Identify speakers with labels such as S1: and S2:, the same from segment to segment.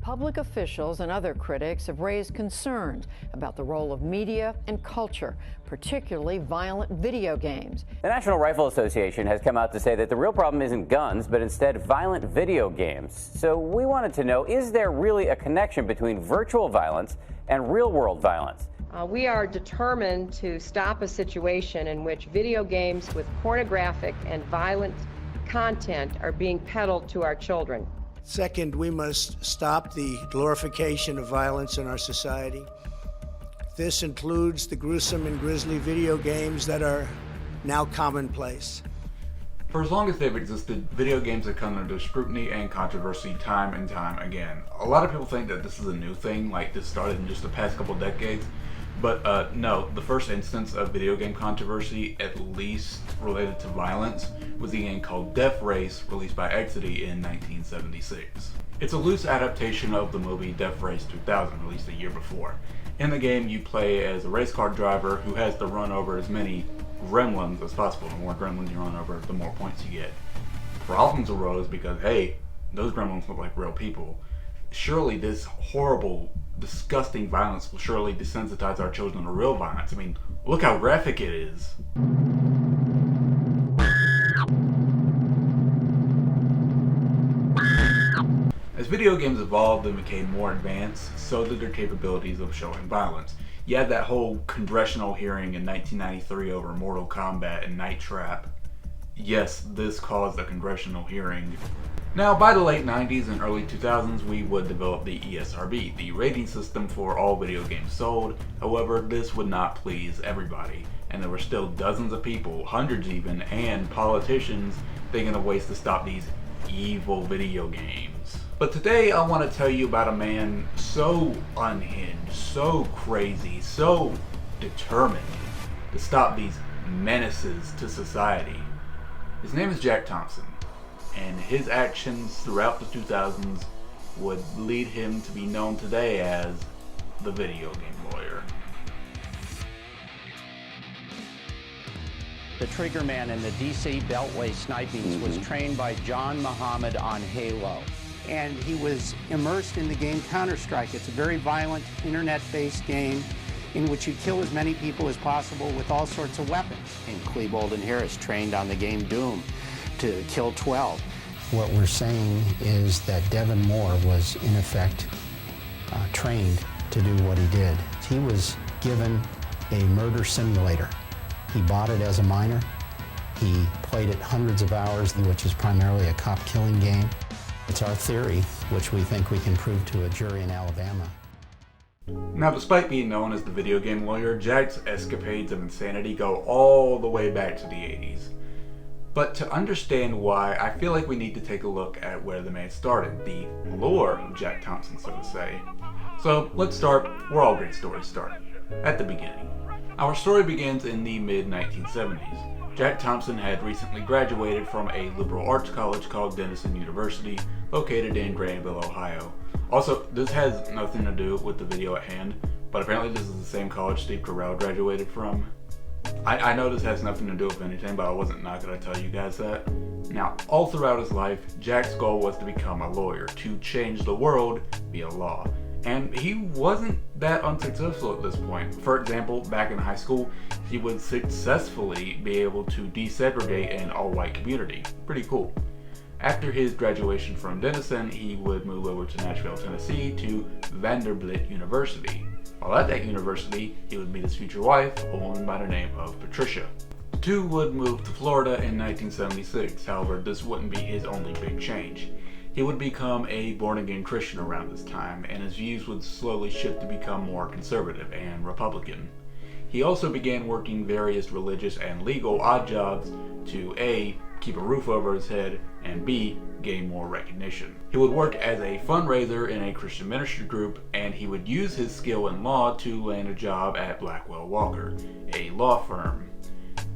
S1: Public officials and other critics have raised concerns about the role of media and culture, particularly violent video games.
S2: The National Rifle Association has come out to say that the real problem isn't guns, but instead violent video games. So we wanted to know, is there really a connection between virtual violence and real-world violence?
S3: We are determined to stop a situation in which video games with pornographic and violent content are being peddled to our children.
S4: Second, we must stop the glorification of violence in our society. This includes the gruesome and grisly video games that are now commonplace.
S5: For as long as they've existed, video games have come under scrutiny and controversy time and time again. A lot of people think that this is a new thing, like this started in just the past couple decades. But no, the first instance of video game controversy, at least related to violence, was a game called Death Race, released by Exidy in 1976. It's a loose adaptation of the movie Death Race 2000, released a year before. In the game, you play as a race car driver who has to run over as many gremlins as possible. The more gremlins you run over, the more points you get. Problems arose because, hey, those gremlins look like real people. Surely this horrible, disgusting violence will surely desensitize our children to real violence. I mean, look how graphic it is. As video games evolved and became more advanced, so did their capabilities of showing violence. You had that whole congressional hearing in 1993 over Mortal Kombat and Night Trap. Yes, this caused a congressional hearing. Now, by the late 90s and early 2000s, we would develop the ESRB, the rating system for all video games sold. However, this would not please everybody, and there were still dozens of people, hundreds even, and politicians thinking of ways to stop these evil video games. But today I want to tell you about a man so unhinged, so crazy, so determined to stop these menaces to society. His name is Jack Thompson, and his actions throughout the 2000s would lead him to be known today as the video game lawyer.
S6: The trigger man in the DC Beltway snipings was trained by John Muhammad on Halo.
S7: And he was immersed in the game Counter-Strike. It's a very violent, internet-based game in which you kill as many people as possible with all sorts of weapons.
S6: And Klebold and Harris trained on the game Doom to kill 12.
S8: What we're saying is that Devin Moore was, in effect, trained to do what he did. He was given a murder simulator. He bought it as a minor. He played it hundreds of hours, which is primarily a cop-killing game. It's our theory, which we think we can prove to a jury in Alabama.
S5: Now, despite being known as the video game lawyer, Jack's escapades of insanity go all the way back to the 80s. But to understand why, I feel like we need to take a look at where the man started, the lore of Jack Thompson, so to say. So let's start where all great stories start, at the beginning. Our story begins in the mid-1970s. Jack Thompson had recently graduated from a liberal arts college called Denison University, located in Granville, Ohio. Also, this has nothing to do with the video at hand, but apparently this is the same college Steve Carell graduated from. I know this has nothing to do with anything, but I wasn't not going to tell you guys that. Now, all throughout his life, Jack's goal was to become a lawyer, to change the world via law. And he wasn't that unsuccessful at this point. For example, back in high school, he would successfully be able to desegregate an all-white community. Pretty cool. After his graduation from Denison, he would move over to Nashville, Tennessee to Vanderbilt University. While at that university, he would meet his future wife, a woman by the name of Patricia. The two would move to Florida in 1976. However, this wouldn't be his only big change. He would become a born-again Christian around this time, and his views would slowly shift to become more conservative and Republican. He also began working various religious and legal odd jobs to A, keep a roof over his head, and B, gain more recognition. He would work as a fundraiser in a Christian ministry group, and he would use his skill in law to land a job at Blackwell Walker, a law firm.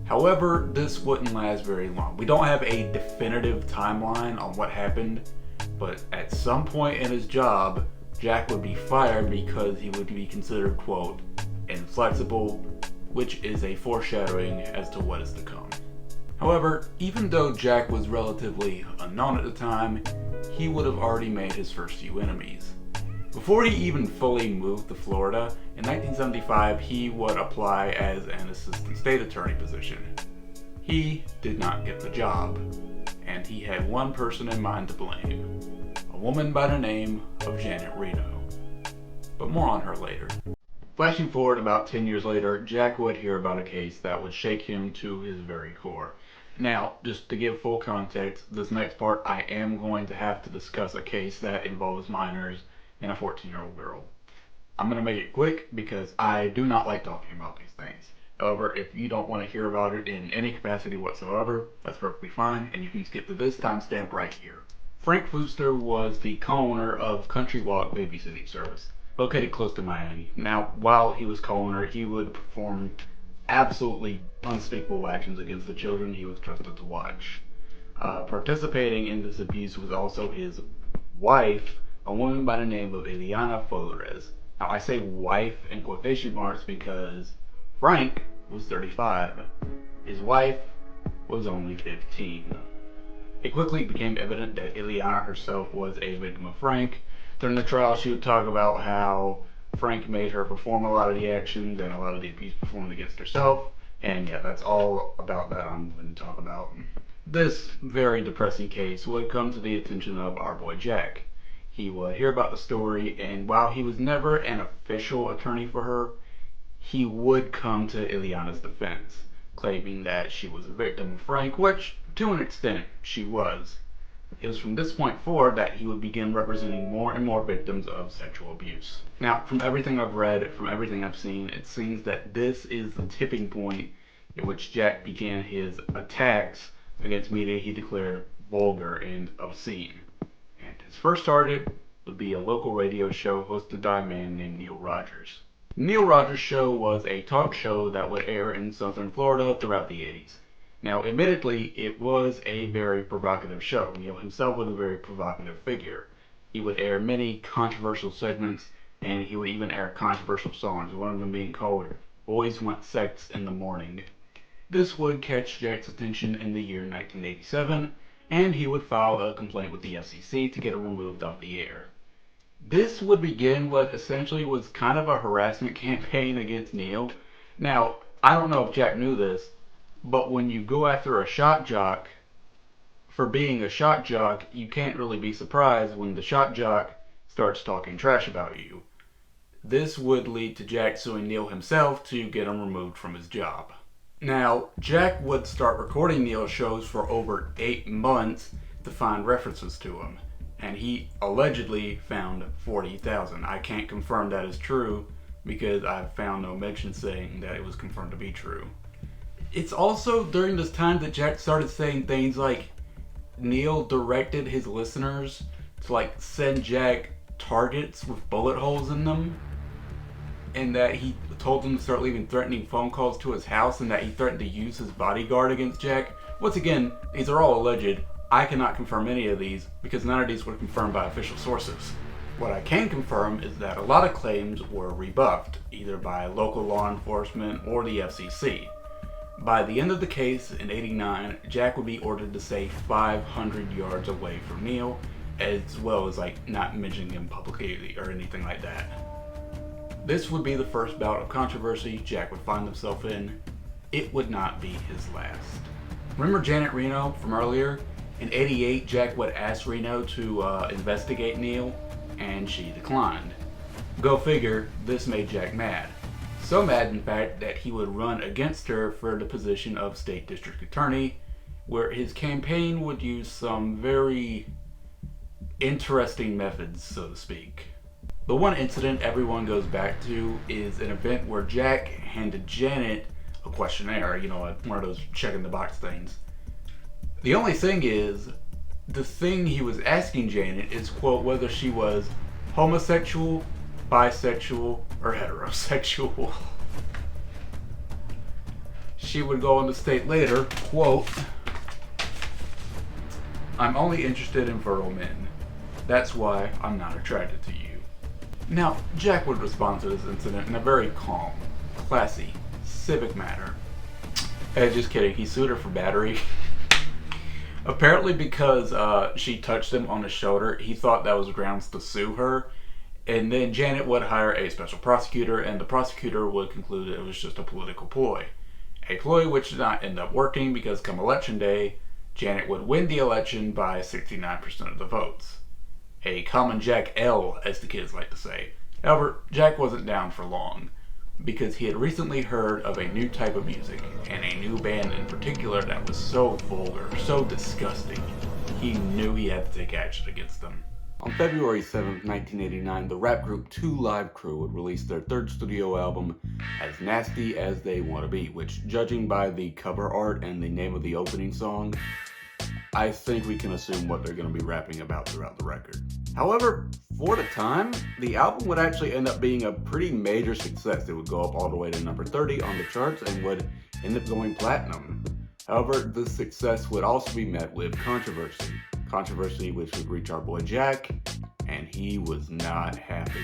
S5: However, this wouldn't last very long. We don't have a definitive timeline on what happened, but at some point in his job, Jack would be fired because he would be considered, quote, inflexible, which is a foreshadowing as to what is to come. However, even though Jack was relatively unknown at the time, he would have already made his first few enemies. Before he even fully moved to Florida, in 1975 he would apply as an assistant state attorney position. He did not get the job, and he had one person in mind to blame, a woman by the name of Janet Reno. But more on her later. Flashing forward about 10 years later, Jack would hear about a case that would shake him to his very core. Now, just to give full context, this next part I am going to have to discuss a case that involves minors and a 14-year-old girl. I'm going to make it quick because I do not like talking about these things. However, if you don't want to hear about it in any capacity whatsoever, that's perfectly fine, and you can skip to this timestamp right here. Frank Fooster was the co-owner of Country Walk Babysitting Service, located close to Miami. Now, while he was co-owner, he would perform absolutely unspeakable actions against the children he was trusted to watch. Participating in this abuse was also his wife, a woman by the name of Ileana Flores. Now, I say wife in quotation marks because Frank was 35. His wife was only 15. It quickly became evident that Ileana herself was a victim of Frank. During the trial, she would talk about how Frank made her perform a lot of the actions and a lot of the abuse performed against herself. And yeah, that's all about that I'm going to talk about. This very depressing case would come to the attention of our boy Jack. He would hear about the story, and while he was never an official attorney for her, he would come to Ileana's defense, claiming that she was a victim of Frank, which, to an extent, she was. It was from this point forward that he would begin representing more and more victims of sexual abuse. Now, from everything I've read, from everything I've seen, it seems that this is the tipping point at which Jack began his attacks against media he declared vulgar and obscene. And his first target would be a local radio show hosted by a man named Neil Rogers. Neil Rogers' show was a talk show that would air in southern Florida throughout the 80s. Now, admittedly, it was a very provocative show. Neil himself was a very provocative figure. He would air many controversial segments, and he would even air controversial songs, one of them being called Boys Want Sex in the Morning. This would catch Jack's attention in the year 1987, and he would file a complaint with the FCC to get it removed off the air. This would begin what essentially was kind of a harassment campaign against Neil. Now, I don't know if Jack knew this, but when you go after a shock jock for being a shock jock, you can't really be surprised when the shock jock starts talking trash about you. This would lead to Jack suing Neil himself to get him removed from his job. Now, Jack would start recording Neil's shows for over 8 months to find references to him, and he allegedly found 40,000. I can't confirm that is true because I've found no mention saying that it was confirmed to be true. It's also during this time that Jack started saying things like Neil directed his listeners to send Jack targets with bullet holes in them, and that he told them to start leaving threatening phone calls to his house, and that he threatened to use his bodyguard against Jack. Once again, these are all alleged. I cannot confirm any of these because none of these were confirmed by official sources. What I can confirm is that a lot of claims were rebuffed, either by local law enforcement or the FCC. By the end of the case in '89, Jack would be ordered to stay 500 yards away from Neil, as well as not mentioning him publicly or anything like that. This would be the first bout of controversy Jack would find himself in. It would not be his last. Remember Janet Reno from earlier? In '88, Jack would ask Reno to investigate Neil, and she declined. Go figure, this made Jack mad. So mad, in fact, that he would run against her for the position of state district attorney, where his campaign would use some very interesting methods, so to speak. The one incident everyone goes back to is an event where Jack handed Janet a questionnaire, one of those checking the box things. The only thing is, the thing he was asking Janet is, quote, whether she was homosexual, bisexual, or heterosexual. She would go on to state later, quote, I'm only interested in fertile men. That's why I'm not attracted to you. Now, Jack would respond to this incident in a very calm, classy, civic manner. Hey, just kidding, he sued her for battery. Apparently because she touched him on the shoulder, he thought that was grounds to sue her. And then Janet would hire a special prosecutor, and the prosecutor would conclude it was just a political ploy. A ploy which did not end up working because come election day, Janet would win the election by 69% of the votes. A common Jack L, as the kids like to say. However, Jack wasn't down for long, because he had recently heard of a new type of music, and a new band in particular that was so vulgar, so disgusting, he knew he had to take action against them. On February 7th, 1989, the rap group 2 Live Crew would release their third studio album, As Nasty As They Wanna Be, which, judging by the cover art and the name of the opening song, I think we can assume what they're going to be rapping about throughout the record. However, for the time, the album would actually end up being a pretty major success. It would go up all the way to number 30 on the charts and would end up going platinum. However, the success would also be met with controversy. Controversy which would reach our boy Jack, and he was not happy.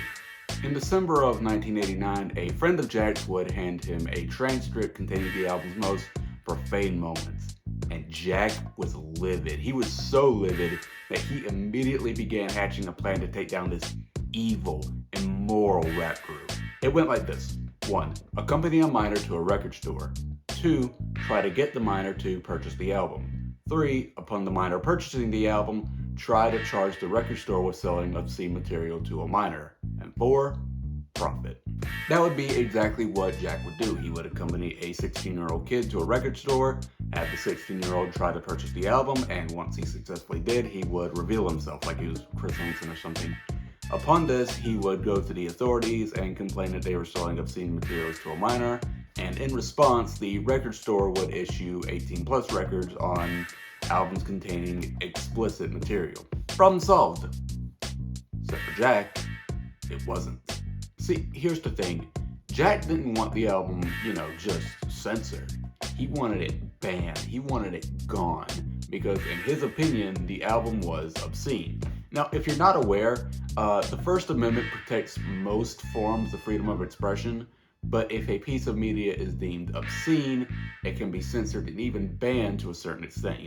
S5: In December of 1989, a friend of Jack's would hand him a transcript containing the album's most profane moments. And Jack was livid. He was so livid that he immediately began hatching a plan to take down this evil, immoral rap group. It went like this. 1. Accompany a minor to a record store. 2. Try to get the minor to purchase the album. 3. Upon the minor purchasing the album, try to charge the record store with selling obscene material to a minor. And 4. Profit. That would be exactly what Jack would do. He would accompany a 16-year-old kid to a record store, have the 16-year-old try to purchase the album, and once he successfully did, he would reveal himself like he was Chris Hansen or something. Upon this, he would go to the authorities and complain that they were selling obscene materials to a minor, and in response, the record store would issue 18+ records on albums containing explicit material. Problem solved. Except for Jack, it wasn't. See, here's the thing. Jack didn't want the album, just censored. He wanted it banned. He wanted it gone. Because in his opinion, the album was obscene. Now, if you're not aware, the First Amendment protects most forms of freedom of expression. But if a piece of media is deemed obscene, it can be censored and even banned to a certain extent,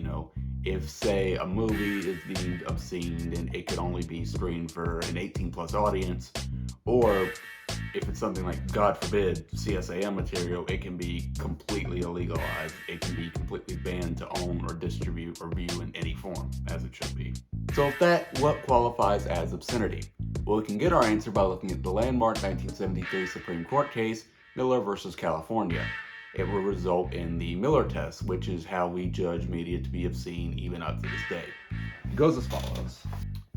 S5: If, say, a movie is deemed obscene, then it could only be screened for an 18+ audience. Or if it's something like, God forbid, CSAM material, it can be completely illegalized. It can be completely banned to own or distribute or view in any form, as it should be. So with that, what qualifies as obscenity? Well, we can get our answer by looking at the landmark 1973 Supreme Court case, Miller versus California. It will result in the Miller test, which is how we judge media to be obscene even up to this day. It goes as follows.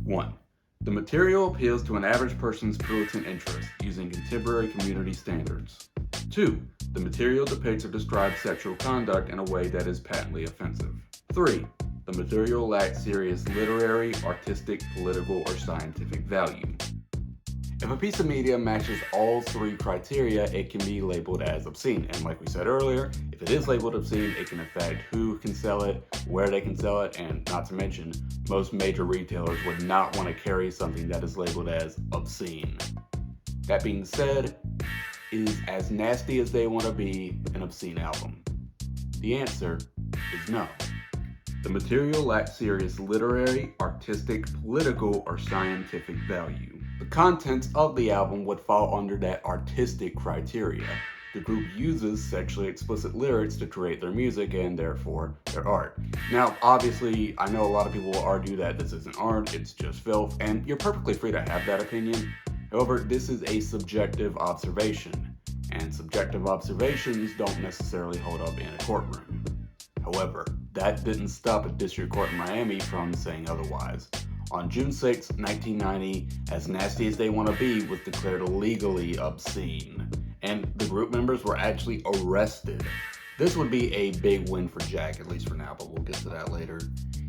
S5: 1. The material appeals to an average person's Puritan interest using contemporary community standards. 2. The material depicts or describes sexual conduct in a way that is patently offensive. 3. The material lacks serious literary, artistic, political, or scientific value. If a piece of media matches all 3 criteria, it can be labeled as obscene. And like we said earlier, if it is labeled obscene, it can affect who can sell it, where they can sell it, and not to mention, most major retailers would not want to carry something that is labeled as obscene. That being said, is As Nasty As They Wanna Be an obscene album? The answer is no. The material lacks serious literary, artistic, political, or scientific value. The contents of the album would fall under that artistic criteria. The group uses sexually explicit lyrics to create their music and therefore their art. Now, obviously, I know a lot of people will argue that this isn't art, it's just filth, and you're perfectly free to have that opinion. However, this is a subjective observation, and subjective observations don't necessarily hold up in a courtroom. However, that didn't stop a district court in Miami from saying otherwise. On June 6, 1990, As Nasty As They Wanna Be was declared legally obscene, and the group members were actually arrested. This would be a big win for Jack, at least for now, but we'll get to that later.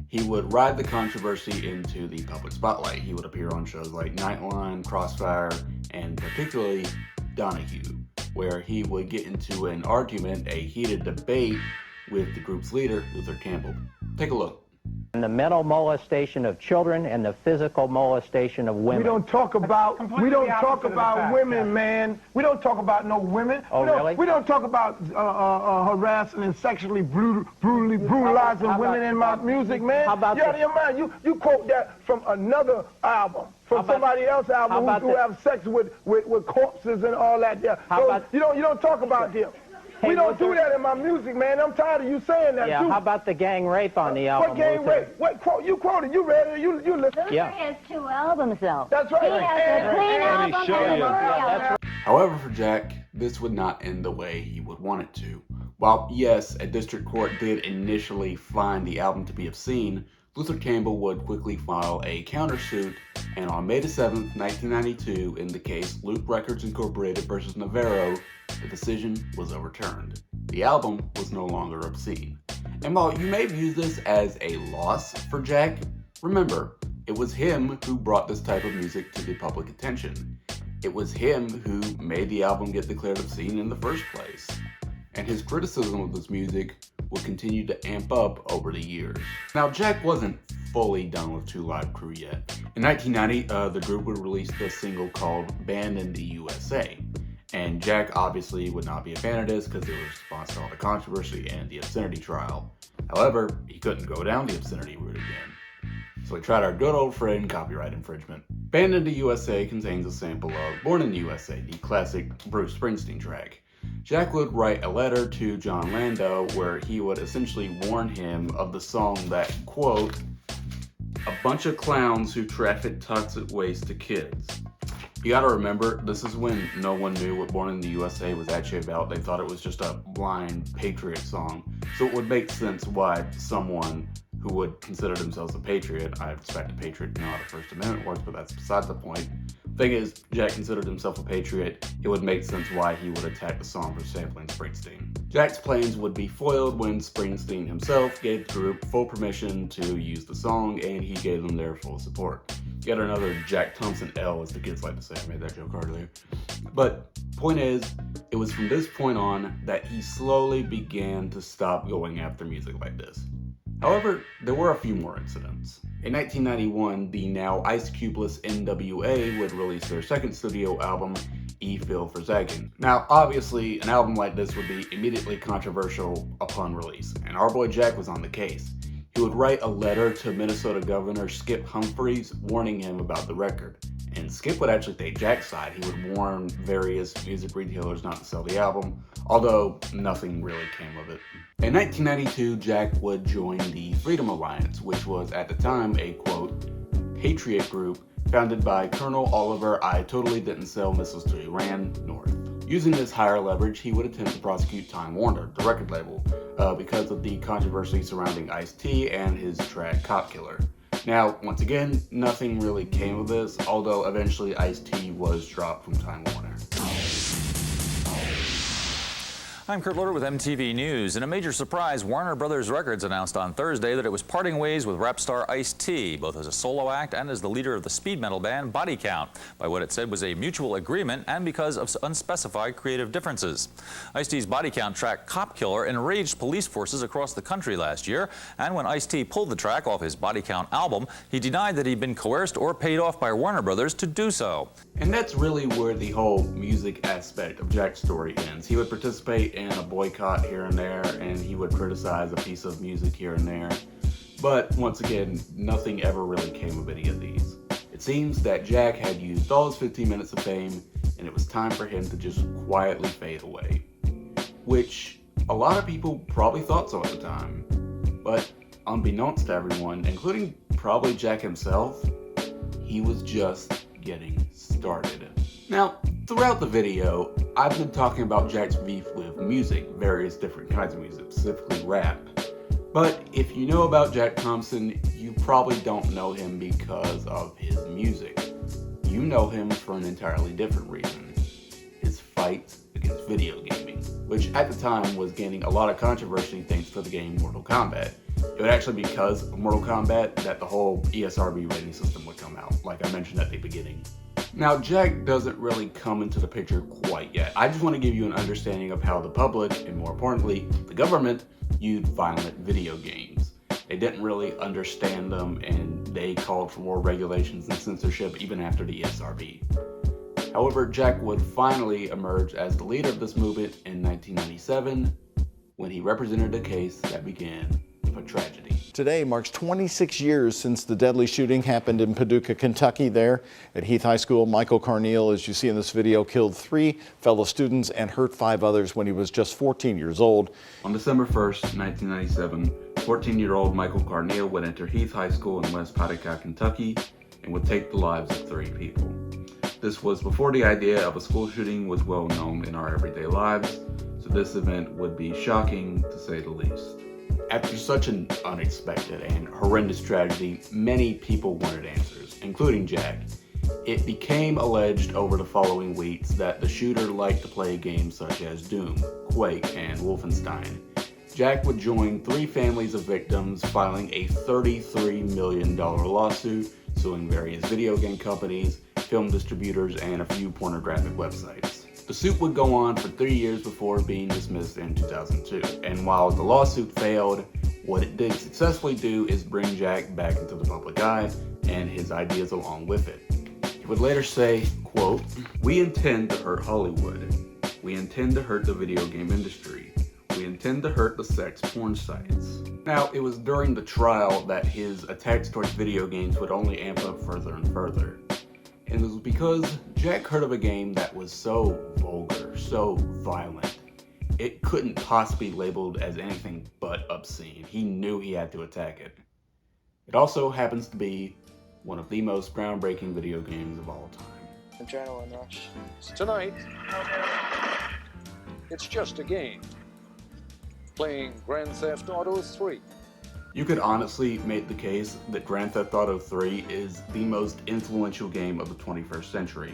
S5: He would ride the controversy into the public spotlight. He would appear on shows like Nightline, Crossfire, and particularly Donahue, where he would get into an argument, a heated debate with the group's leader, Luther Campbell. Take a look.
S6: And the mental molestation of children and the physical molestation of women.
S9: We don't talk about women, man. We don't talk about no women.
S6: Oh, really?
S9: We don't talk about harassing and sexually brutally brutalizing women in my music, man.
S6: How about
S9: you out of your mind? You quote that from another album. from somebody else's album who have sex with corpses and all that there. So you don't talk about them.
S10: Hey,
S9: we don't do that in my music, man. I'm tired of you saying that,
S10: yeah,
S9: too.
S10: How about the gang rape on the album?
S9: What gang rape? What quote? You quoted. You read it. You listen.
S10: Yeah.
S11: He has 2 albums, though.
S9: That's right.
S11: He has a clean album and a good album.
S5: However, for Jack, this would not end the way he would want it to. While, yes, a district court did initially find the album to be obscene, Luther Campbell would quickly file a countersuit, and on May 7, 1992, in the case Loop Records Incorporated versus Navarro, the decision was overturned. The album was no longer obscene. And while you may view this as a loss for Jack, remember, it was him who brought this type of music to the public attention. It was him who made the album get declared obscene in the first place. And his criticism of this music will continue to amp up over the years. Now, Jack wasn't fully done with Two Live Crew yet. In 1990, the group would release this single called Banned in the USA. And Jack obviously would not be a fan of this because it was a response to all the controversy and the obscenity trial. However, he couldn't go down the obscenity route again. So he tried our good old friend copyright infringement. Banned in the USA contains a sample of Born in the USA, the classic Bruce Springsteen track. Jack would write a letter to John Landau where he would essentially warn him of the song that, quote, "a bunch of clowns who traffic toxic waste to kids." You gotta remember, this is when no one knew what Born in the USA was actually about. They thought it was just a blind patriot song. So it would make sense why someone who would consider themselves a patriot, I expect a patriot to know how the First Amendment works, but that's beside the point. Thing is, Jack considered himself a patriot. It would make sense why he would attack the song for sampling Springsteen. Jack's plans would be foiled when Springsteen himself gave the group full permission to use the song, and he gave them their full support. Yet another Jack Thompson L, as the kids like to say. I made that joke earlier. But point is, it was from this point on that he slowly began to stop going after music like this. However, there were a few more incidents. In 1991, the now Ice Cube-less NWA would release their second studio album, E Feel for Zagging. Now, obviously, an album like this would be immediately controversial upon release, and our boy Jack was on the case. He would write a letter to Minnesota Governor Skip Humphreys warning him about the record. And Skip would actually take Jack's side. He would warn various music retailers not to sell the album, although nothing really came of it. In 1992, Jack would join the Freedom Alliance, which was at the time a, quote, patriot group founded by Colonel Oliver I Totally Didn't Sell Missiles to Iran North. Using this higher leverage, he would attempt to prosecute Time Warner, the record label, because of the controversy surrounding Ice-T and his track Cop Killer. Now, once again, nothing really came of this, although eventually Ice-T was dropped from Time Warner.
S12: I'm Kurt Loder with MTV News. In a major surprise, Warner Brothers Records announced on Thursday that it was parting ways with rap star Ice-T, both as a solo act and as the leader of the speed metal band Body Count, by what it said was a mutual agreement and because of unspecified creative differences. Ice-T's Body Count track Cop Killer enraged police forces across the country last year, and when Ice-T pulled the track off his Body Count album, he denied that he'd been coerced or paid off by Warner Brothers to do so.
S5: And that's really where the whole music aspect of Jack's story ends. He would participate in a boycott here and there, and he would criticize a piece of music here and there. But once again, nothing ever really came of any of these. It seems that Jack had used all his 15 minutes of fame, and it was time for him to just quietly fade away. Which a lot of people probably thought so at the time. But unbeknownst to everyone, including probably Jack himself, he was just getting started. Now, throughout the video, I've been talking about Jack's beef with music, various different kinds of music, specifically rap. But if you know about Jack Thompson, you probably don't know him because of his music. You know him for an entirely different reason. His fight against video gaming, which at the time was gaining a lot of controversy thanks to the game Mortal Kombat. It would actually be because of Mortal Kombat that the whole ESRB rating system would come out, like I mentioned at the beginning. Now, Jack doesn't really come into the picture quite yet. I just want to give you an understanding of how the public, and more importantly, the government, viewed violent video games. They didn't really understand them, and they called for more regulations and censorship even after the ESRB. However, Jack would finally emerge as the leader of this movement in 1997, when he represented a case that began with a tragedy.
S13: Today marks 26 years since the deadly shooting happened in Paducah, Kentucky. There at Heath High School, Michael Carneal, as you see in this video, killed 3 fellow students and hurt 5 others when he was just 14 years old.
S5: On December 1st, 1997, 14-year-old Michael Carneal would enter Heath High School in West Paducah, Kentucky, and would take the lives of 3 people. This was before the idea of a school shooting was well known in our everyday lives, so this event would be shocking to say the least. After such an unexpected and horrendous tragedy, many people wanted answers, including Jack. It became alleged over the following weeks that the shooter liked to play games such as Doom, Quake, and Wolfenstein. Jack would join 3 families of victims, filing a $33 million lawsuit, suing various video game companies, film distributors, and a few pornographic websites. The suit would go on for 3 years before being dismissed in 2002. And while the lawsuit failed, what it did successfully do is bring Jack back into the public eye and his ideas along with it. He would later say, quote, "We intend to hurt Hollywood. We intend to hurt the video game industry. We intend to hurt the sex porn sites." Now, it was during the trial that his attacks towards video games would only amp up further and further. And it was because Jack heard of a game that was so vulgar, so violent, it couldn't possibly be labeled as anything but obscene. He knew he had to attack it. It also happens to be one of the most groundbreaking video games of all time.
S14: Adrenaline rush. Tonight, it's just a game. Playing Grand Theft Auto 3.
S5: You could honestly make the case that Grand Theft Auto 3 is the most influential game of the 21st century.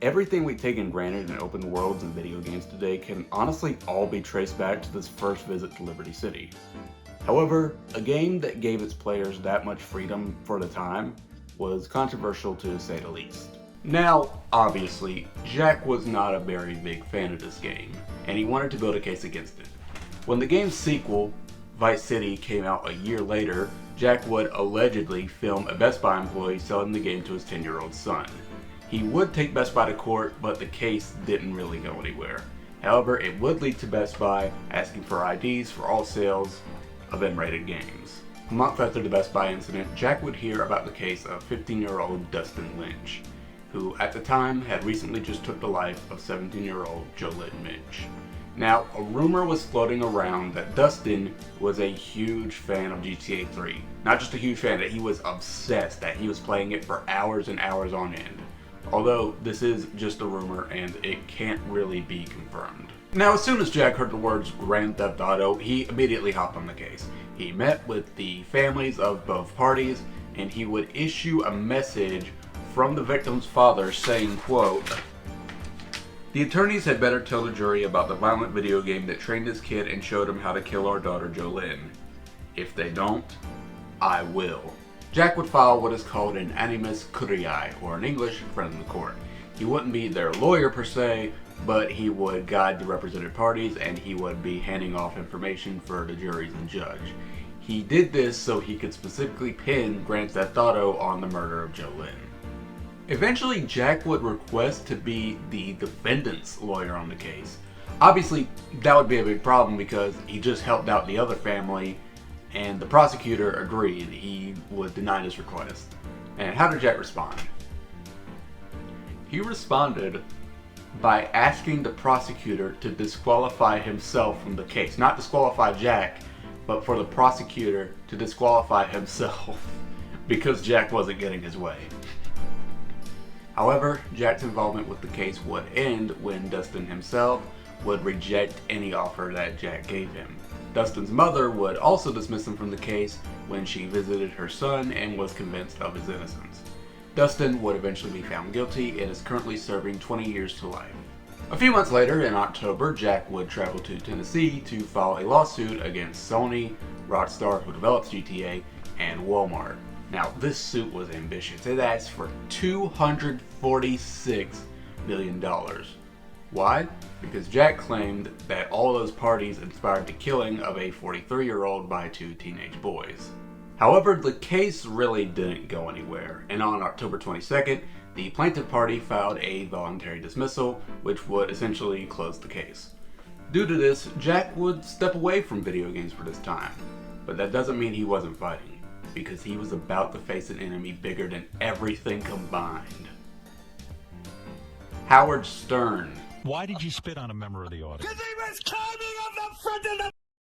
S5: Everything we take in granted in open worlds and video games today can honestly all be traced back to this first visit to Liberty City. However, a game that gave its players that much freedom for the time was controversial to say the least. Now, obviously, Jack was not a very big fan of this game, and he wanted to build a case against it. When the game's sequel, Vice City, came out a year later, Jack would allegedly film a Best Buy employee selling the game to his 10-year-old son. He would take Best Buy to court, but the case didn't really go anywhere. However, it would lead to Best Buy asking for IDs for all sales of M-rated games. A month after the Best Buy incident, Jack would hear about the case of 15-year-old Dustin Lynch, who at the time had recently just took the life of 17-year-old Jolene Mitch. Now, a rumor was floating around that Dustin was a huge fan of GTA 3. Not just a huge fan, that he was obsessed, that he was playing it for hours and hours on end. Although, this is just a rumor and it can't really be confirmed. Now, as soon as Jack heard the words Grand Theft Auto, he immediately hopped on the case. He met with the families of both parties, and he would issue a message from the victim's father saying, quote, "The attorneys had better tell the jury about the violent video game that trained this kid and showed him how to kill our daughter Jolene. If they don't, I will." Jack would file what is called an animus curiae, or in English, friend of the court. He wouldn't be their lawyer per se, but he would guide the represented parties and he would be handing off information for the juries and judge. He did this so he could specifically pin Grand Theft Auto on the murder of Jolene. Eventually, Jack would request to be the defendant's lawyer on the case. Obviously, that would be a big problem because he just helped out the other family, and the prosecutor agreed he would deny this request. And how did Jack respond? He responded by asking the prosecutor to disqualify himself from the case. Not disqualify Jack, but for the prosecutor to disqualify himself because Jack wasn't getting his way. However, Jack's involvement with the case would end when Dustin himself would reject any offer that Jack gave him. Dustin's mother would also dismiss him from the case when she visited her son and was convinced of his innocence. Dustin would eventually be found guilty and is currently serving 20 years to life. A few months later, in October, Jack would travel to Tennessee to file a lawsuit against Sony, Rockstar, who develops GTA, and Walmart. Now, this suit was ambitious. It asked for $246 million. Why? Because Jack claimed that all those parties inspired the killing of a 43-year-old by 2 teenage boys. However, the case really didn't go anywhere, and on October 22nd, the plaintiff party filed a voluntary dismissal, which would essentially close the case. Due to this, Jack would step away from video games for this time. But that doesn't mean he wasn't fighting, because he was about to face an enemy bigger than everything combined. Howard Stern.
S15: Why did you spit on a member of the audience?
S9: Because he was climbing on the front of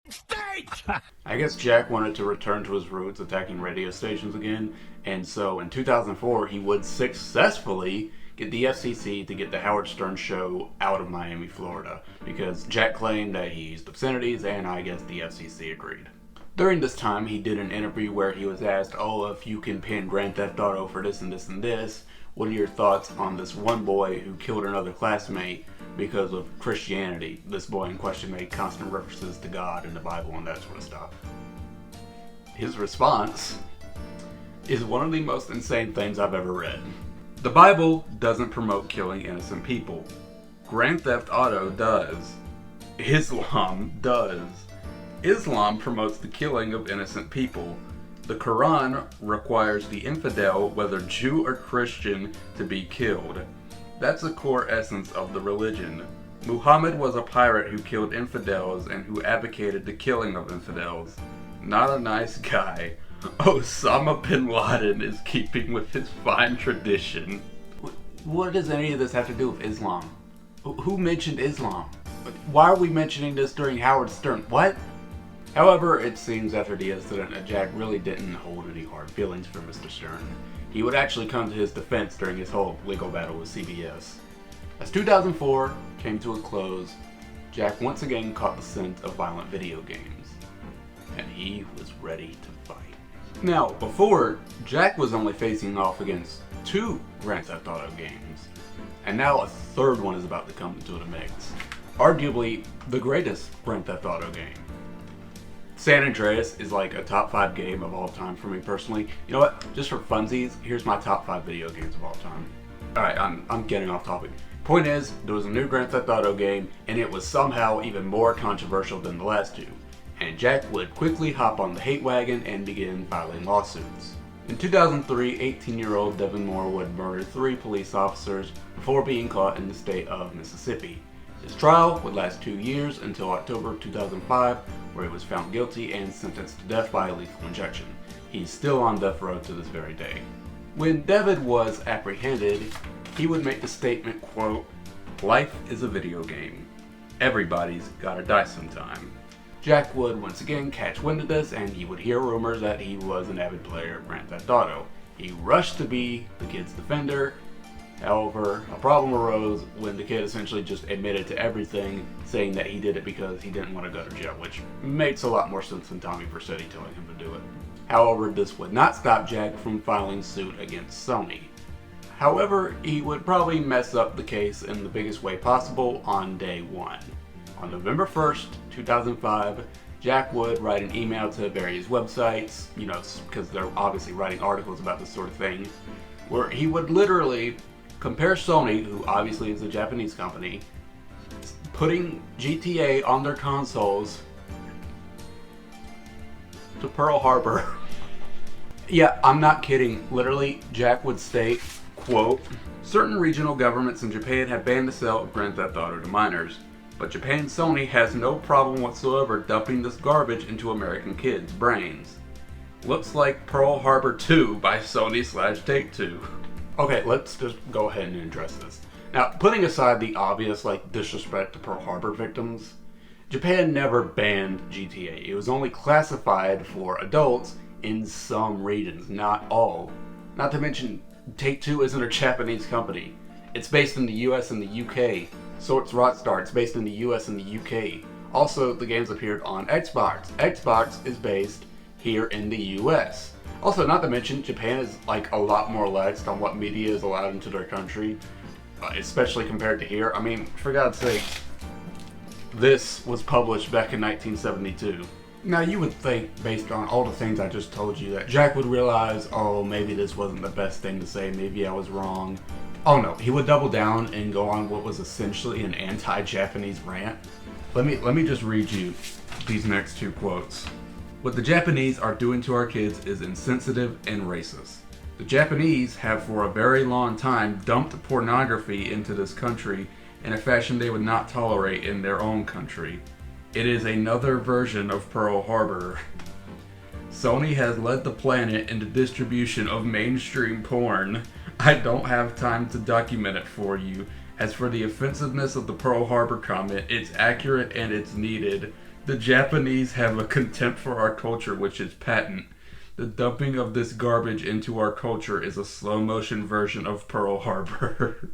S9: the stage!
S5: I guess Jack wanted to return to his roots, attacking radio stations again, and so in 2004 he would successfully get the FCC to get the Howard Stern show out of Miami, Florida, because Jack claimed that he used obscenities, and I guess the FCC agreed. During this time, he did an interview where he was asked, oh, if you can pin Grand Theft Auto for this and this and this, what are your thoughts on this one boy who killed another classmate because of Christianity? This boy in question made constant references to God and the Bible and that sort of stuff. His response is one of the most insane things I've ever read. The Bible doesn't promote killing innocent people. Grand Theft Auto does. Islam does. Islam promotes the killing of innocent people. The Quran requires the infidel, whether Jew or Christian, to be killed. That's the core essence of the religion. Muhammad was a pirate who killed infidels and who advocated the killing of infidels. Not a nice guy. Osama bin Laden is keeping with his fine tradition. What does any of this have to do with Islam? Who mentioned Islam? Why are we mentioning this during Howard Stern? What? However, it seems after the incident that Jack really didn't hold any hard feelings for Mr. Stern. He would actually come to his defense during his whole legal battle with CBS. As 2004 came to a close, Jack once again caught the scent of violent video games, and he was ready to fight. Now, before, Jack was only facing off against 2 Grand Theft Auto games, and now a third one is about to come into the mix. Arguably, the greatest Grand Theft Auto game. San Andreas is like a top 5 game of all time for me personally. You know what? Just for funsies, here's my top 5 video games of all time. Alright, I'm getting off topic. Point is, there was a new Grand Theft Auto game, and it was somehow even more controversial than the last 2. And Jack would quickly hop on the hate wagon and begin filing lawsuits. In 2003, 18-year-old Devin Moore would murder 3 police officers before being caught in the state of Mississippi. His trial would last 2 years until October 2005, where he was found guilty and sentenced to death by lethal injection. He's still on death row to this very day. When Devin was apprehended, he would make the statement, quote, "Life is a video game. Everybody's gotta die sometime." Jack would once again catch wind of this, and he would hear rumors that he was an avid player of Grand Theft Auto. He rushed to be the kid's defender. However, a problem arose when the kid essentially just admitted to everything, saying that he did it because he didn't want to go to jail, which makes a lot more sense than Tommy Vercetti telling him to do it. However, this would not stop Jack from filing suit against Sony. However, he would probably mess up the case in the biggest way possible on day 1. On November 1st, 2005, Jack would write an email to various websites, you know, because they're obviously writing articles about this sort of thing, where he would literally compare Sony, who obviously is a Japanese company, putting GTA on their consoles to Pearl Harbor. Yeah, I'm not kidding. Literally, Jack would state, quote, "Certain regional governments in Japan have banned the sale of Grand Theft Auto to minors, but Japan's Sony has no problem whatsoever dumping this garbage into American kids' brains. Looks like Pearl Harbor 2 by Sony/Take-Two." Okay, let's just go ahead and address this. Now, putting aside the obvious, disrespect to Pearl Harbor victims, Japan never banned GTA. It was only classified for adults in some regions, not all. Not to mention, Take-Two isn't a Japanese company. It's based in the US and the UK. So it's Rockstar, it's based in the US and the UK. Also, the games appeared on Xbox. Xbox is based here in the US. Also, not to mention, Japan is a lot more lax on what media is allowed into their country, especially compared to here. I mean, for God's sake, this was published back in 1972. Now, you would think, based on all the things I just told you, that Jack would realize, oh, maybe this wasn't the best thing to say, maybe I was wrong. Oh no, he would double down and go on what was essentially an anti-Japanese rant. Let me just read you these next 2 quotes. "What the Japanese are doing to our kids is insensitive and racist. The Japanese have for a very long time dumped pornography into this country in a fashion they would not tolerate in their own country. It is another version of Pearl Harbor. Sony has led the planet in the distribution of mainstream porn. I don't have time to document it for you. As for the offensiveness of the Pearl Harbor comment, it's accurate and it's needed. The Japanese have a contempt for our culture which is patent. The dumping of this garbage into our culture is a slow motion version of Pearl Harbor.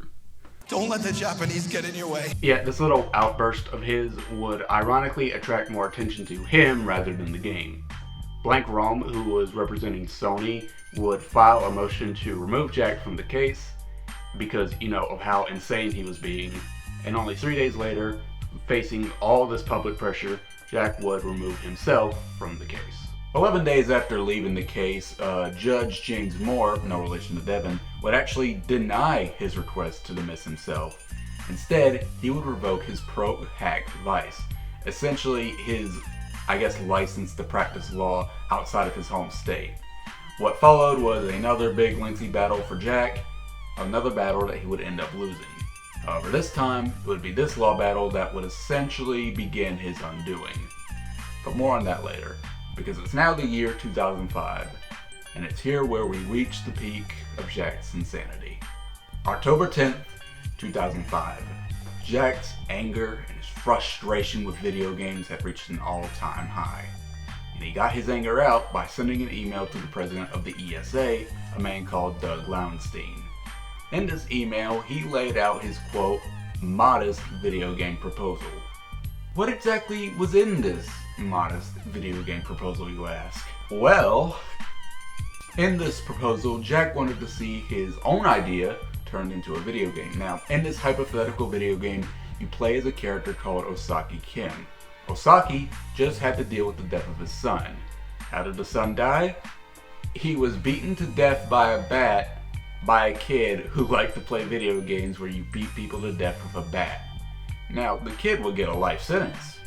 S16: Don't let the Japanese get in your way.
S5: Yeah, this little outburst of his would ironically attract more attention to him rather than the game. Blank Rome, who was representing Sony, would file a motion to remove Jack from the case because, you know, of how insane he was being. And only 3 days later, facing all this public pressure, Jack would remove himself from the case. 11 days after leaving the case, Judge James Moore, no relation to Devin, would actually deny his request to dismiss himself. Instead, he would revoke his pro-hack vice, essentially his, I guess, license to practice law outside of his home state. What followed was another big lengthy battle for Jack, another battle that he would end up losing. However, this time, it would be this law battle that would essentially begin his undoing. But more on that later, because it's now the year 2005, and it's here where we reach the peak of Jack's insanity. October 10th, 2005. Jack's anger and his frustration with video games had reached an all-time high. And he got his anger out by sending an email to the president of the ESA, a man called Doug Lowenstein. In this email, he laid out his, quote, modest video game proposal. What exactly was in this modest video game proposal, you ask? Well, in this proposal, Jack wanted to see his own idea turned into a video game. Now, in this hypothetical video game, you play as a character called Osaki Kim. Osaki just had to deal with the death of his son. How did the son die? He was beaten to death by a bat by a kid who liked to play video games where you beat people to death with a bat. Now, the kid would get a life sentence.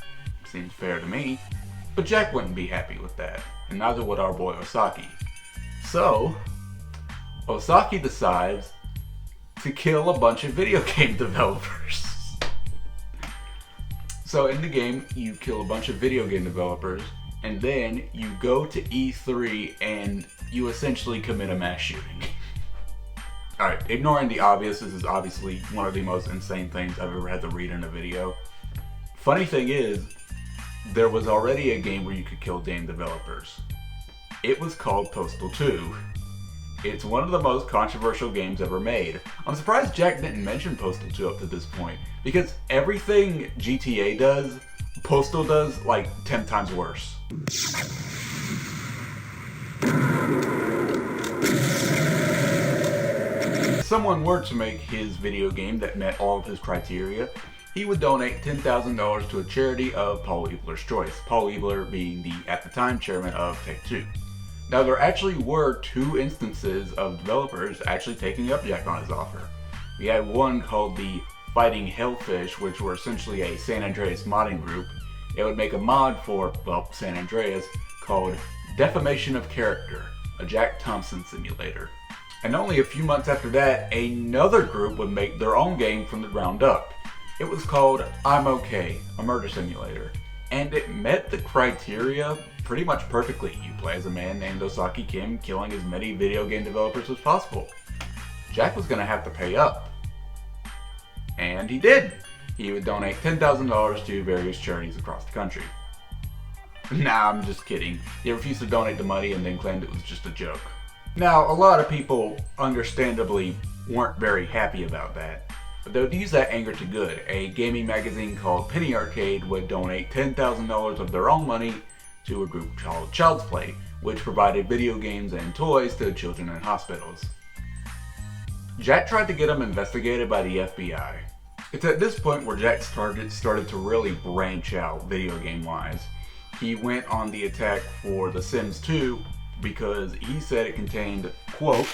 S5: Seems fair to me. But Jack wouldn't be happy with that, and neither would our boy Osaki. So, Osaki decides to kill a bunch of video game developers. So in the game, you kill a bunch of video game developers, and then you go to E3 and you essentially commit a mass shooting. Alright, ignoring the obvious, this is obviously one of the most insane things I've ever had to read in a video. Funny thing is, there was already a game where you could kill game developers. It was called Postal 2. It's one of the most controversial games ever made. I'm surprised Jack didn't mention Postal 2 up to this point, because everything GTA does, Postal does like 10 times worse. If someone were to make his video game that met all of his criteria, he would donate $10,000 to a charity of Paul Ebeler's choice, Paul Ebeler being the, at the time, chairman of Take-Two. Now, there actually were 2 instances of developers actually taking up Jack on his offer. We had one called the Fighting Hellfish, which were essentially a San Andreas modding group. It would make a mod for, well, San Andreas called Defamation of Character, a Jack Thompson simulator. And only a few months after that, another group would make their own game from the ground up. It was called I'm Okay, a murder simulator. And it met the criteria pretty much perfectly. You play as a man named Osaki Kim, killing as many video game developers as possible. Jack was gonna have to pay up. And he did. He would donate $10,000 to various charities across the country. Nah, I'm just kidding. He refused to donate the money and then claimed it was just a joke. Now, a lot of people, understandably, weren't very happy about that. But they would use that anger to good. A gaming magazine called Penny Arcade would donate $10,000 of their own money to a group called Child's Play, which provided video games and toys to children in hospitals. Jack tried to get them investigated by the FBI. It's at this point where Jack started to really branch out video game-wise. He went on the attack for The Sims 2 because he said it contained, quote,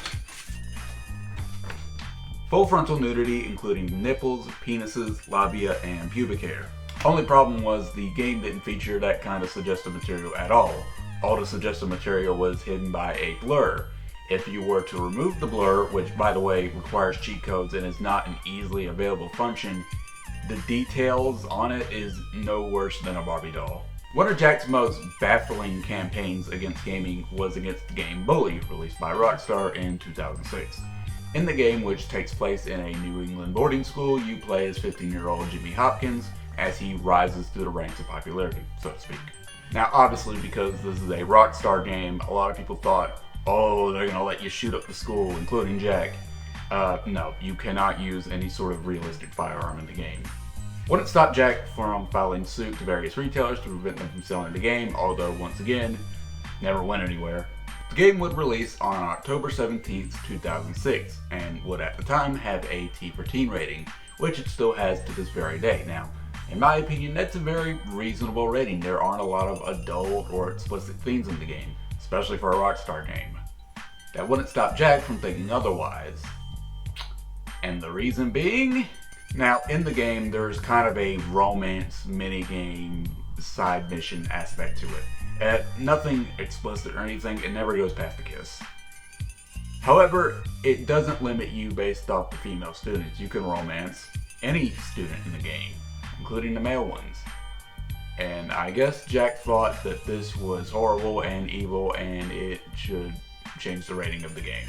S5: full frontal nudity including nipples, penises, labia, and pubic hair. Only problem was the game didn't feature that kind of suggestive material at all. All the suggestive material was hidden by a blur. If you were to remove the blur, which by the way requires cheat codes and is not an easily available function, the details on it is no worse than a Barbie doll. One of Jack's most baffling campaigns against gaming was against the game Bully, released by Rockstar in 2006. In the game, which takes place in a New England boarding school, you play as 15-year-old Jimmy Hopkins as he rises through the ranks of popularity, so to speak. Now, obviously, because this is a Rockstar game, a lot of people thought, oh, they're gonna let you shoot up the school, including Jack. No, you cannot use any sort of realistic firearm in the game. Wouldn't stop Jack from filing suit to various retailers to prevent them from selling the game, although, once again, never went anywhere. The game would release on October 17th, 2006, and would at the time have a T for teen rating, which it still has to this very day. Now, in my opinion, that's a very reasonable rating. There aren't a lot of adult or explicit themes in the game, especially for a Rockstar game. That wouldn't stop Jack from thinking otherwise. And the reason being? Now, in the game, there's kind of a romance minigame side mission aspect to it. Nothing explicit or anything, it never goes past a kiss. However, it doesn't limit you based off the female students. You can romance any student in the game, including the male ones. And I guess Jack thought that this was horrible and evil and it should change the rating of the game.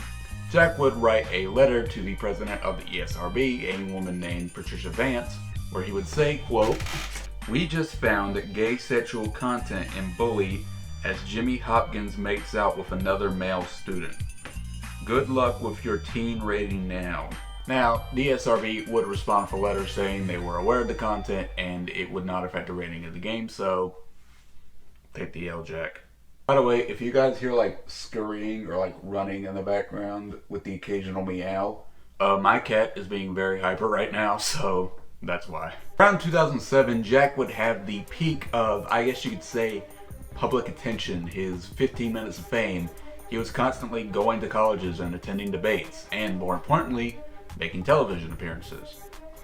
S5: Jack would write a letter to the president of the ESRB, a woman named Patricia Vance, where he would say, quote, "We just found gay sexual content in Bully as Jimmy Hopkins makes out with another male student. Good luck with your teen rating now." Now, the ESRB would respond with a letter saying they were aware of the content and it would not affect the rating of the game, so take the L, Jack. By the way, if you guys hear like scurrying or like running in the background with the occasional meow, my cat is being very hyper right now, so that's why. Around 2007, Jack would have the peak of, I guess you could say, public attention, his 15 minutes of fame. He was constantly going to colleges and attending debates, and more importantly, making television appearances.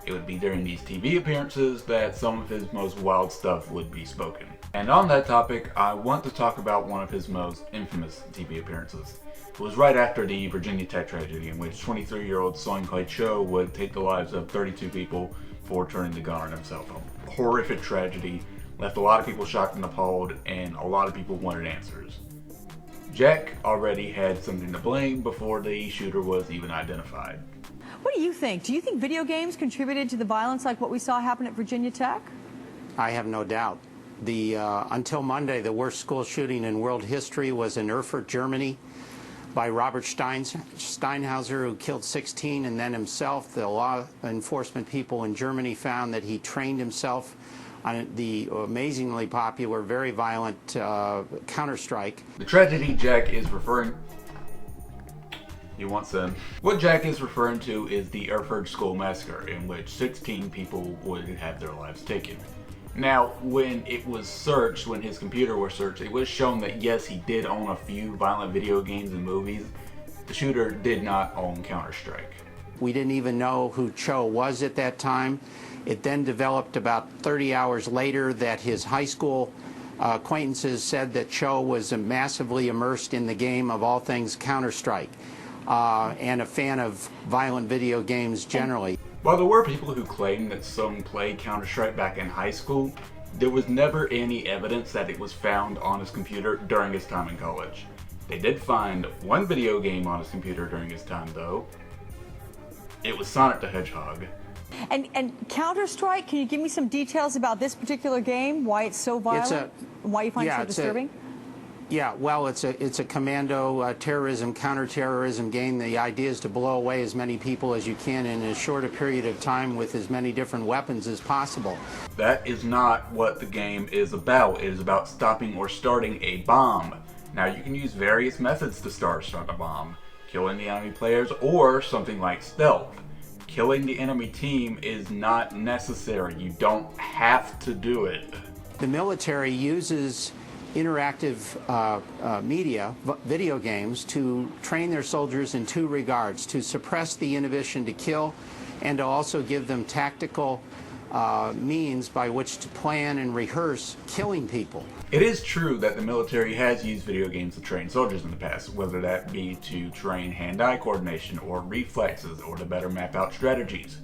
S5: It would be during these TV appearances that some of his most wild stuff would be spoken. And on that topic, I want to talk about one of his most infamous TV appearances. It was right after the Virginia Tech tragedy, in which 23-year-old Song Kai-cho would take the lives of 32 people before turning the gun on himself. A horrific tragedy, left a lot of people shocked and appalled, and a lot of people wanted answers. Jack already had something to blame before the shooter was even identified.
S17: What do you think? Do you think video games contributed to the violence like what we saw happen at Virginia Tech?
S7: I have no doubt. Until Monday, the worst school shooting in world history was in Erfurt, Germany, by Robert Steinhauser, who killed 16 and then himself. The law enforcement people in Germany found that he trained himself on the amazingly popular, very violent Counter-Strike.
S5: The tragedy Jack is referring... You want some? What Jack is referring to is the Erfurt School Massacre, in which 16 people would have their lives taken. Now, when it was searched, when his computer was searched, it was shown that yes, he did own a few violent video games and movies. The shooter did not own Counter-Strike.
S7: We didn't even know who Cho was at that time. It then developed about 30 hours later that his high school acquaintances said that Cho was massively immersed in the game of all things Counter-Strike and a fan of violent video games generally.
S5: While there were people who claimed that Song played Counter-Strike back in high school, there was never any evidence that it was found on his computer during his time in college. They did find one video game on his computer during his time, though. It was Sonic the Hedgehog.
S17: And Counter-Strike, can you give me some details about this particular game? Why it's so violent? Why you find it so disturbing?
S7: Well, it's a commando terrorism, counterterrorism game. The idea is to blow away as many people as you can in as short a period of time with as many different weapons as possible.
S5: That is not what the game is about. It is about stopping or starting a bomb. Now, you can use various methods to start a bomb. Killing the enemy players or something like stealth. Killing the enemy team is not necessary. You don't have to do it.
S7: The military uses interactive media, video games, to train their soldiers in two regards: to suppress the inhibition to kill, and to also give them tactical means by which to plan and rehearse killing people.
S5: It is true that the military has used video games to train soldiers in the past, whether that be to train hand-eye coordination or reflexes or to better map out strategies.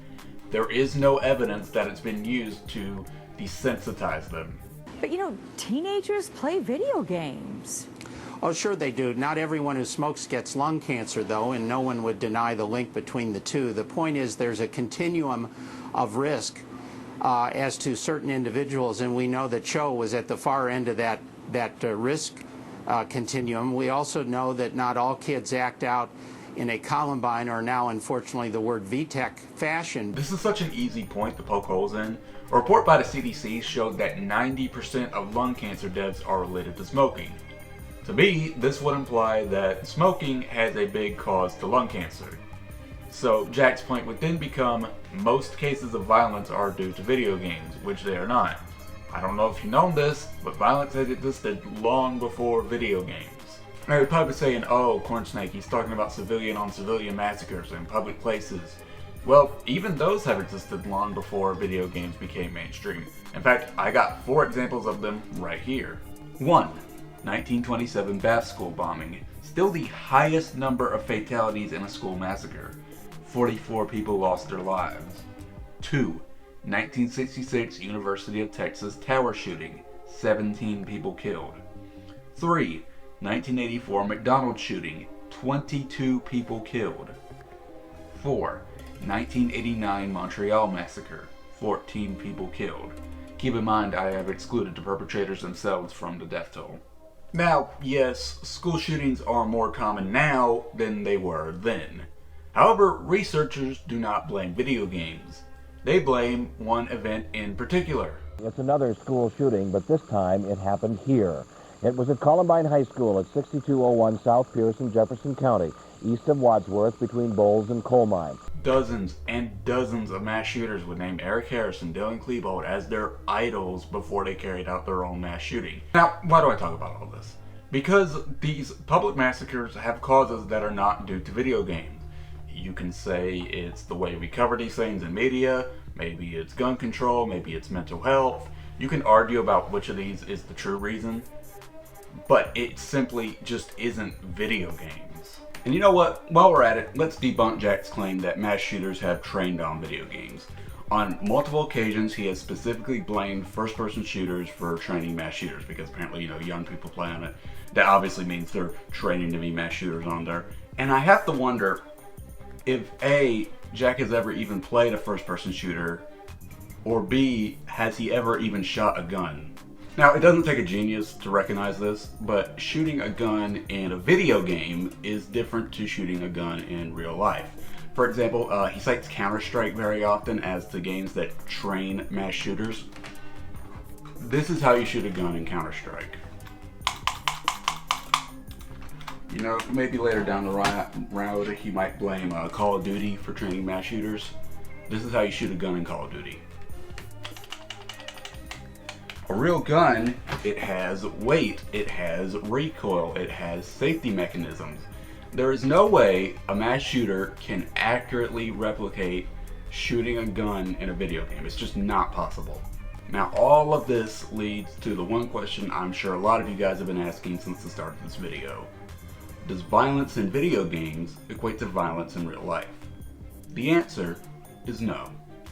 S5: There is no evidence that it's been used to desensitize them.
S17: But you know, teenagers play video games.
S7: Oh, sure they do. Not everyone who smokes gets lung cancer, though, and no one would deny the link between the two. The point is there's a continuum of risk as to certain individuals, and we know that Cho was at the far end of that risk continuum. We also know that not all kids act out in a Columbine, or now unfortunately the word VTech, fashion.
S5: This is such an easy point to poke holes in. A report by the CDC showed that 90% of lung cancer deaths are related to smoking. To me, this would imply that smoking has a big cause to lung cancer. So Jack's point would then become, most cases of violence are due to video games, which they are not. I don't know if you know this, but violence has existed long before video games. Now you're probably saying, oh, Cornsnake, he's talking about civilian-on-civilian massacres in public places. Well, even those have existed long before video games became mainstream. In fact, I got 4 examples of them right here. 1. 1927 Bath School bombing. Still the highest number of fatalities in a school massacre. 44 people lost their lives. 2. 1966 University of Texas tower shooting. 17 people killed. 3. 1984 McDonald's shooting. 22 people killed. 4. 1989 Montreal massacre. 14 people killed. Keep in mind, I have excluded the perpetrators themselves from the death toll. Now, yes, school shootings are more common now than they were then. However, researchers do not blame video games. They blame one event in particular.
S18: It's another school shooting, but this time it happened here. It was at Columbine High School at 6201 South Pierce in Jefferson County, east of Wadsworth, between Bowles and Coal Mine.
S5: Dozens and dozens of mass shooters would name Eric Harris and Dylan Klebold as their idols before they carried out their own mass shooting. Now, why do I talk about all this? Because these public massacres have causes that are not due to video games. You can say it's the way we cover these things in media, maybe it's gun control, maybe it's mental health. You can argue about which of these is the true reason, but it simply just isn't video games. And you know what? While we're at it, let's debunk Jack's claim that mass shooters have trained on video games. On multiple occasions, he has specifically blamed first-person shooters for training mass shooters because apparently, young people play on it. That obviously means they're training to be mass shooters on there. And I have to wonder if A, Jack has ever even played a first-person shooter, or B, has he ever even shot a gun? Now, it doesn't take a genius to recognize this, but shooting a gun in a video game is different to shooting a gun in real life. For example, he cites Counter-Strike very often as the games that train mass shooters. This is how you shoot a gun in Counter-Strike. Maybe later down the road he might blame Call of Duty for training mass shooters. This is how you shoot a gun in Call of Duty. A real gun, it has weight, it has recoil, it has safety mechanisms. There is no way a mass shooter can accurately replicate shooting a gun in a video game. It's just not possible. Now, all of this leads to the one question I'm sure a lot of you guys have been asking since the start of this video. Does violence in video games equate to violence in real life? The answer is no.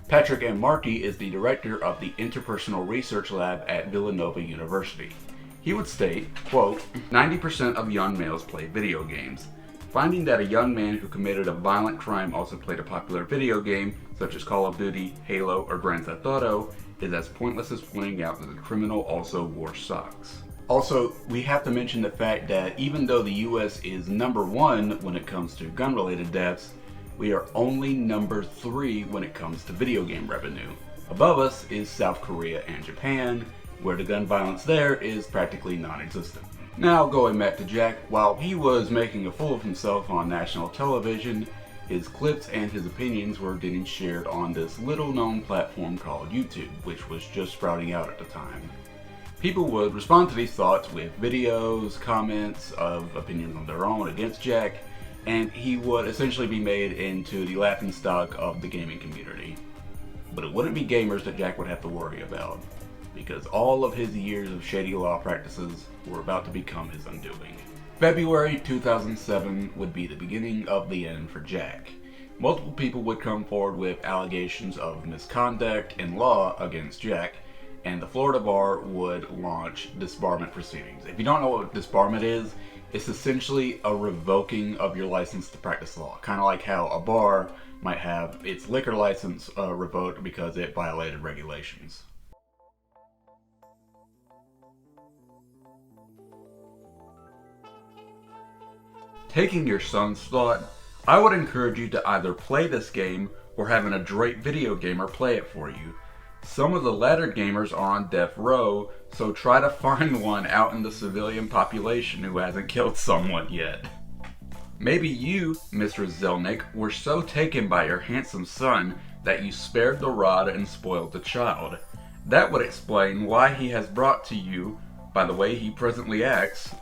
S5: Patrick M. Markey is the director of the Interpersonal Research Lab at Villanova University. He would state, quote, 90% of young males play video games. Finding that a young man who committed a violent crime also played a popular video game, such as Call of Duty, Halo, or Grand Theft Auto, is as pointless as pointing out that the criminal also wore socks. Also, we have to mention the fact that even though the US is #1 when it comes to gun-related deaths, we are only #3 when it comes to video game revenue. Above us is South Korea and Japan, where the gun violence there is practically non-existent. Now, going back to Jack, while he was making a fool of himself on national television, his clips and his opinions were getting shared on this little-known platform called YouTube, which was just sprouting out at the time. People would respond to these thoughts with videos, comments of opinions of their own against Jack, and he would essentially be made into the laughingstock of the gaming community. But it wouldn't be gamers that Jack would have to worry about, because all of his years of shady law practices were about to become his undoing. February 2007 would be the beginning of the end for Jack. Multiple people would come forward with allegations of misconduct in law against Jack, and the Florida bar would launch disbarment proceedings. If you don't know what disbarment is, it's essentially a revoking of your license to practice law. Kind of like how a bar might have its liquor license revoked because it violated regulations. Taking your son's thought, I would encourage you to either play this game or have an adroit video gamer play it for you. Some of the latter gamers are on death row, so try to find one out in the civilian population who hasn't killed someone yet. Maybe you, Mr. Zelnick, were so taken by your handsome son that you spared the rod and spoiled the child. That would explain why he has brought to you, by the way he presently acts,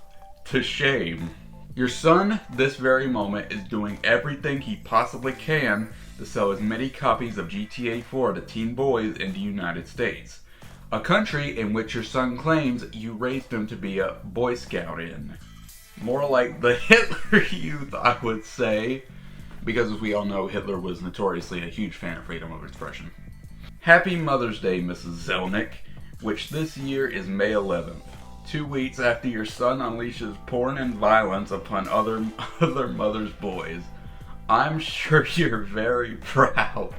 S5: to shame. Your son, this very moment, is doing everything he possibly can to sell as many copies of GTA 4 to teen boys in the United States, a country in which your son claims you raised him to be a Boy Scout in. More like the Hitler Youth, I would say, because as we all know, Hitler was notoriously a huge fan of freedom of expression. Happy Mother's Day, Mrs. Zelnick, which this year is May 11th. 2 weeks after your son unleashes porn and violence upon other mothers' boys. I'm sure you're very proud.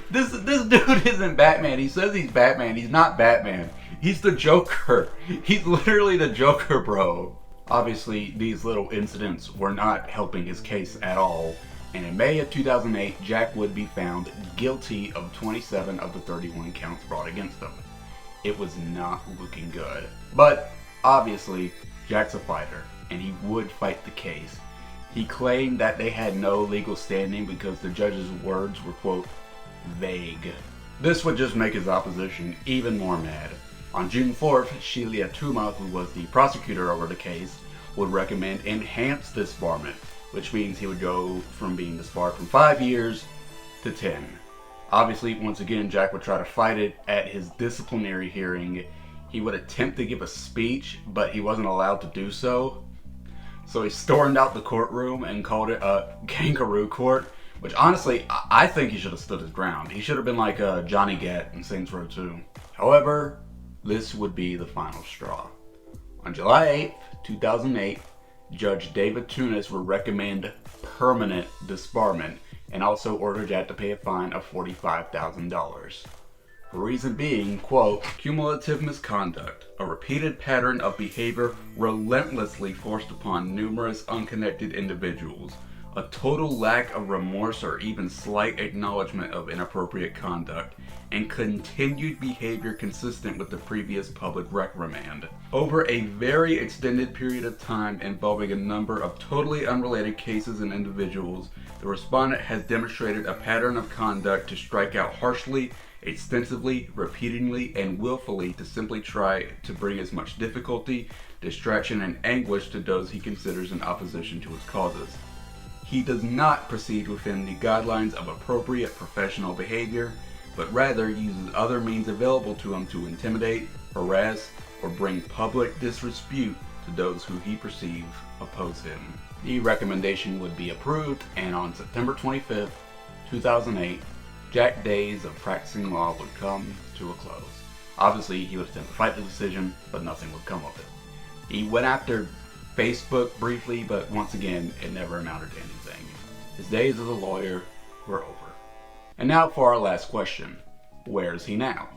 S5: This dude isn't Batman. He says he's Batman. He's not Batman. He's the Joker. He's literally the Joker, bro. Obviously, these little incidents were not helping his case at all. And in May of 2008, Jack would be found guilty of 27 of the 31 counts brought against him. It was not looking good. But, obviously, Jack's a fighter, and he would fight the case. He claimed that they had no legal standing because the judge's words were, quote, vague. This would just make his opposition even more mad. On June 4th, Sheila Tuma, who was the prosecutor over the case, would recommend enhanced disbarment, which means he would go from being disbarred from 5 years to 10. Obviously, once again, Jack would try to fight it at his disciplinary hearing. He would attempt to give a speech, but he wasn't allowed to do so. So he stormed out the courtroom and called it a kangaroo court, which honestly, I think he should have stood his ground. He should have been like Johnny Gat in Saints Row 2. However, this would be the final straw. On July 8th, 2008, Judge David Tunis would recommend permanent disbarment and also order Jack to pay a fine of $45,000. The reason being, quote, cumulative misconduct, a repeated pattern of behavior relentlessly forced upon numerous unconnected individuals, a total lack of remorse or even slight acknowledgement of inappropriate conduct, and continued behavior consistent with the previous public reprimand. Over a very extended period of time involving a number of totally unrelated cases and individuals, the respondent has demonstrated a pattern of conduct to strike out harshly, extensively, repeatedly, and willfully to simply try to bring as much difficulty, distraction, and anguish to those he considers in opposition to his causes. He does not proceed within the guidelines of appropriate professional behavior, but rather uses other means available to him to intimidate, harass, or bring public disrepute to those who he perceives oppose him. The recommendation would be approved, and on September 25th, 2008, Jack's days of practicing law would come to a close. Obviously, he would attempt to fight the decision, but nothing would come of it. He went after Facebook briefly, but once again, it never amounted to anything. His days as a lawyer were over. And now for our last question. Where is he now?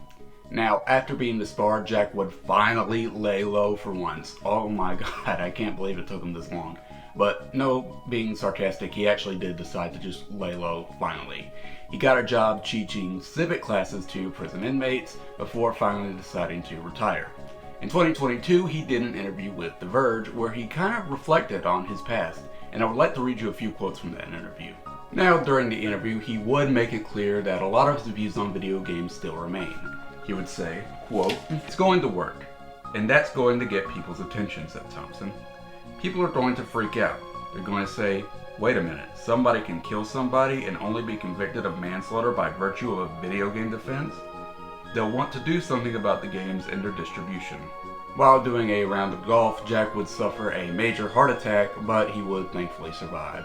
S5: Now, after being disbarred, Jack would finally lay low for once. Oh my god, I can't believe it took him this long. But no, being sarcastic, he actually did decide to just lay low finally. He got a job teaching civic classes to prison inmates before finally deciding to retire. In 2022, he did an interview with The Verge where he kind of reflected on his past, and I would like to read you a few quotes from that interview. Now, during the interview, he would make it clear that a lot of his views on video games still remain. He would say, quote, "It's going to work, and that's going to get people's attention," said Thompson. People are going to freak out. They're going to say, wait a minute, somebody can kill somebody and only be convicted of manslaughter by virtue of a video game defense? They'll want to do something about the games and their distribution. While doing a round of golf, Jack would suffer a major heart attack, but he would thankfully survive.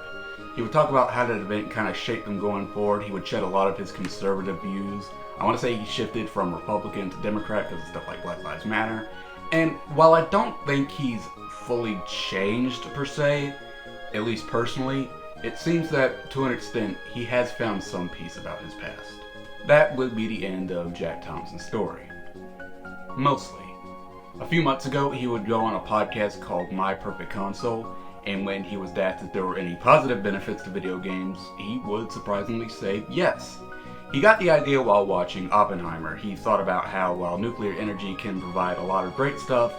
S5: He would talk about how that event kind of shaped him going forward. He would shed a lot of his conservative views. I want to say he shifted from Republican to Democrat because of stuff like Black Lives Matter. And while I don't think he's fully changed per se, at least personally, it seems that to an extent he has found some peace about his past. That would be the end of Jack Thompson's story. Mostly. A few months ago, he would go on a podcast called My Perfect Console, and when he was asked if there were any positive benefits to video games, he would surprisingly say yes. He got the idea while watching Oppenheimer. He thought about how while nuclear energy can provide a lot of great stuff,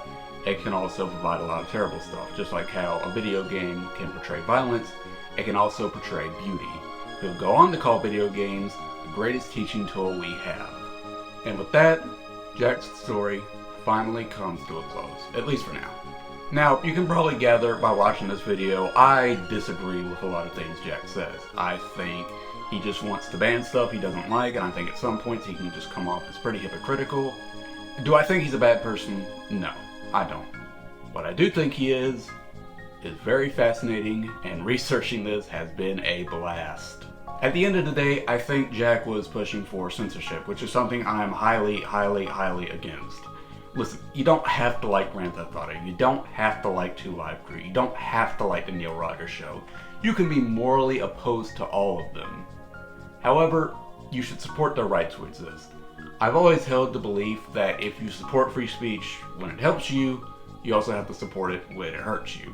S5: it can also provide a lot of terrible stuff. Just like how a video game can portray violence, it can also portray beauty. He'll go on to call video games the greatest teaching tool we have. And with that, Jack's story finally comes to a close, at least for now. Now, you can probably gather by watching this video, I disagree with a lot of things Jack says. I think he just wants to ban stuff he doesn't like, and I think at some points he can just come off as pretty hypocritical. Do I think he's a bad person? No, I don't. What I do think he is very fascinating, and researching this has been a blast. At the end of the day, I think Jack was pushing for censorship, which is something I'm highly, highly, highly against. Listen, you don't have to like Grand Theft Auto, you don't have to like 2 Live Crew, you don't have to like the Neil Rogers Show. You can be morally opposed to all of them. However, you should support their right to exist. I've always held the belief that if you support free speech when it helps you, you also have to support it when it hurts you.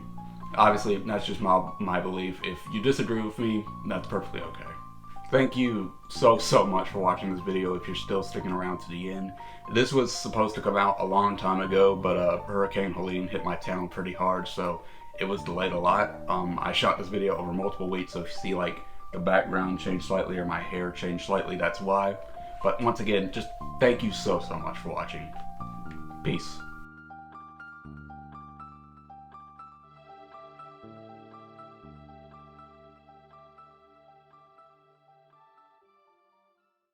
S5: Obviously, that's just my belief. If you disagree with me, that's perfectly okay. Thank you so much for watching this video if you're still sticking around to the end. This was supposed to come out a long time ago, but Hurricane Helene hit my town pretty hard, so it was delayed a lot. I shot this video over multiple weeks, so if you see like the background change slightly or my hair change slightly, that's why. But once again, just thank you so much for watching. Peace.